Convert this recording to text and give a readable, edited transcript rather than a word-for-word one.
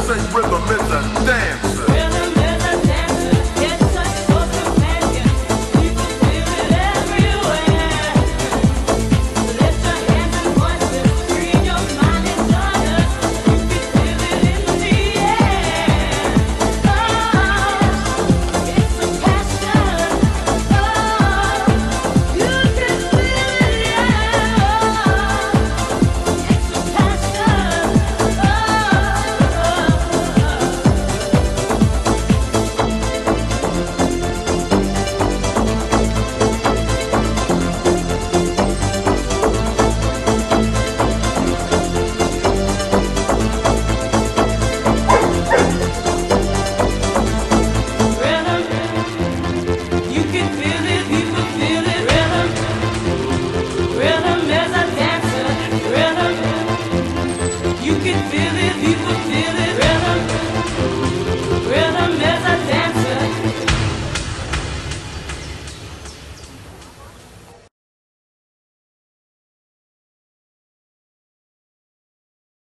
say rhythm is a dancer. Rhythm is a dancer, it's such close companion. You can feel it everywhere. Lift your hands and voices, free your mind and join us. You can feel it in the air. Oh, it's a passion. Oh, you can feel it, yeah. It's a passion. Rhythm, you can feel it, people feel it. Rhythm, rhythm is a dancer. Rhythm, you can feel